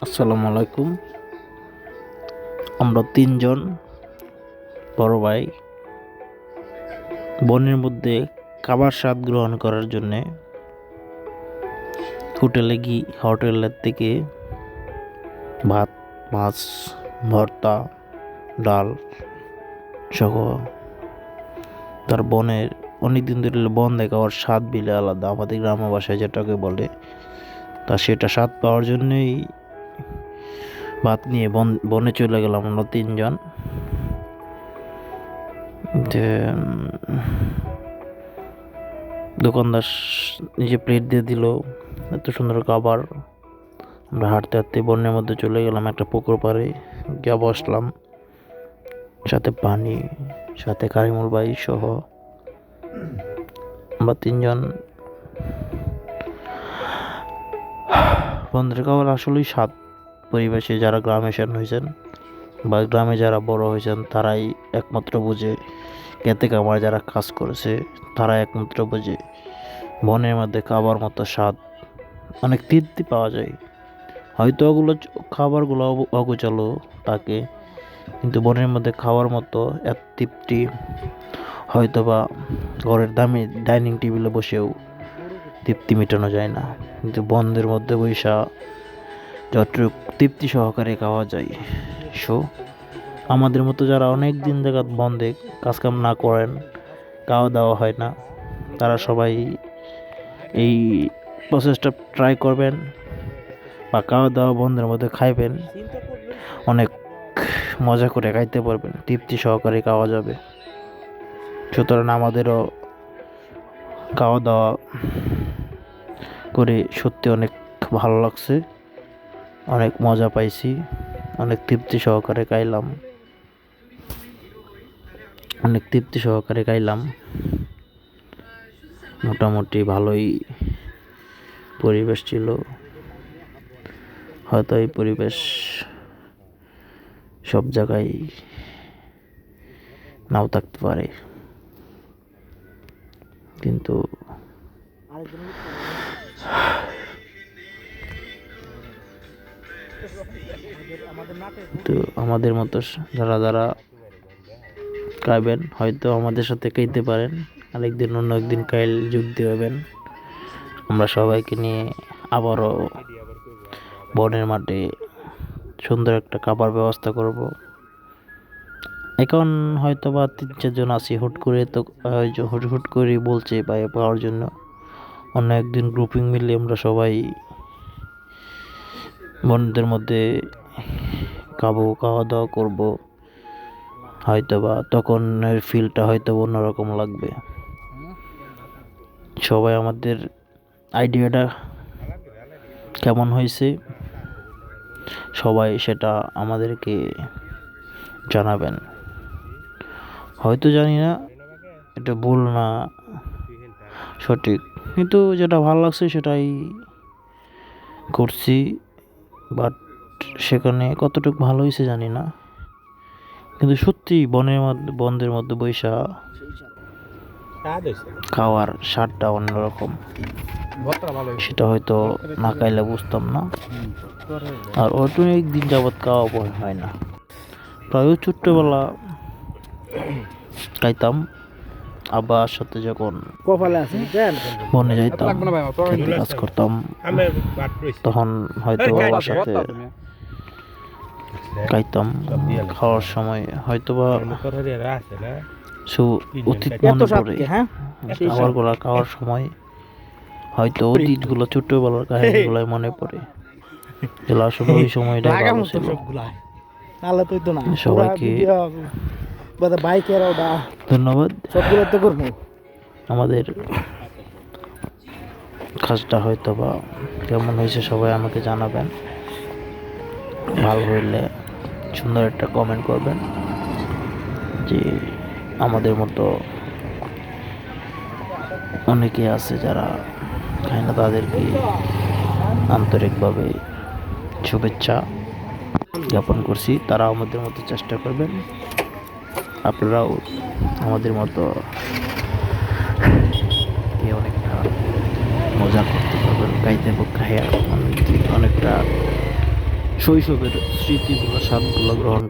আসসালামু আলাইকুম। আমরা তিনজন বড় ভাই বনের মধ্যে খাবার স্বাদ গ্রহণ করার জন্যে হোটেলের থেকে ভাত, মাছ, ভর্তা, ডাল সহ তার বনের অনেকদিন ধরে বন খাওয়ার স্বাদ বিলে আলাদা, আমাদের গ্রাম্য ভাষায় যেটাকে বলে। তা সেটা স্বাদ পাওয়ার জন্যই ভাত নিয়ে বনে চলে গেলাম আমরা তিনজন। যে দোকানদার নিজে প্লেট দিয়ে দিল, এত সুন্দর খাবার। আমরা হাঁটতে হাঁটতে বনের মধ্যে চলে গেলাম একটা পুকুর পাড়ে, গিয়ে বসলাম, সাথে পানি, সাথে কারিমুল ভাই সহ আমরা তিনজন। বন্ধের খাবার আসলেই স্বাদ। পরিবেশে যারা গ্রামে হয়েছেন বা গ্রামে যারা বড় হয়েছেন তারাই একমাত্র বুঝে, খেতে খামার যারা কাজ করেছে তারা একমাত্র বুঝে বনের মধ্যে খাবার মতো স্বাদ। অনেক তৃপ্তি পাওয়া যায়। হয়তো ওগুলো খাবারগুলো অগোছালো থাকে, কিন্তু বনের মধ্যে খাওয়ার মতো এত তৃপ্তি হয়তো বা ঘরের দামি ডাইনিং টেবিলে বসেও তৃপ্তি মেটানো যায় না। কিন্তু বনের মধ্যে বৈশা যতটুক তৃপ্তি সহকারে খাওয়া যায়। সো আমাদের মতো যারা অনেক দিন থেকে বন্ধে কাজকাম না করেন, খাওয়া দাওয়া হয় না, তারা সবাই এই প্রসেসটা ট্রাই করবেন বা খাওয়া দাওয়া বন্ধের মধ্যে খাইবেন। অনেক মজা করে খাইতে পারবেন, তৃপ্তি সহকারে খাওয়া যাবে। সুতরাং আমাদেরও খাওয়া দাওয়া করে সত্যি অনেক ভালো লাগছে, অনেক মজা পাইছি, অনেক তৃপ্তি সহকারে খাইলাম। মোটামুটি ভালোই পরিবেশ ছিল। হয়তো এই পরিবেশ সব জায়গায় নাও থাকতে পারে, কিন্তু আমাদের মতো যারা যারা খাইবেন হয়তো আমাদের সাথে খাইতে পারেন, আরেকদিন অন্য একদিন খাইল যোগ দিবেন। আমরা সবাইকে নিয়ে আবারও বনের মাঠে সুন্দর একটা খাবার ব্যবস্থা করব। এখন হয়তো বা 3-4 জন আছি, হুট করে বলছে পাওয়ার জন্য। অন্য একদিন গ্রুপিং মিলে আমরা সবাই বন্ধুদের মধ্যে খাওয়া দাওয়া করব। হয়তো বা তখন ফিলটা হয়তো অন্যরকম লাগবে। সবাই আমাদের আইডিয়াটা কেমন হয়েছে সবাই সেটা আমাদেরকে জানাবেন। হয়তো জানি না এটা ভুল না সঠিক, কিন্তু যেটা ভালো লাগছে সেটাই করছি। বাট সেখানে কতটুকু ভালো হয়েছে জানি না, কিন্তু সত্যি বনের মধ্যে বৈশা খাওয়ার স্বাদটা অন্যরকম। সেটা হয়তো না খাইলে বুঝতাম না, আর অনেক দিন যাবৎ খাওয়া হয় না। প্রায় ছোট্টবেলা খাইতাম, আব্বার সাথে যখন বনে যাইতাম, খেতে কাজ করতাম, তখন হয়তো বাবার সাথে খাইতাম। খাওয়ার সময় হয়তো বা অতীত মনে পড়ে। খাবারগুলো খাওয়ার সময় হয়তো অতীতগুলো, ছোট্টবেলার কাহিনীগুলো মনে পড়ে। আসলে ওই সময়টা ভালো ছিল। সবাইকে ধন্যবাদ। আমাদের কাজটা হয়তো বা কেমন হয়েছে সবাই আমাকে জানাবেন। ভালো হইলে সুন্দর একটা কমেন্ট করবেন যে আমাদের মতো অনেকে আছে যারা খায় না, তাদেরকে আন্তরিকভাবে শুভেচ্ছা জ্ঞাপন করছি। তারা আমাদের মতো চেষ্টা করবেন, আপনারাও আমাদের মতো অনেকটা মজা করতে পারবেন, খাইয়া অনেকটা শৈশবের স্মৃতিগুলো স্বাদগুলো গ্রহণ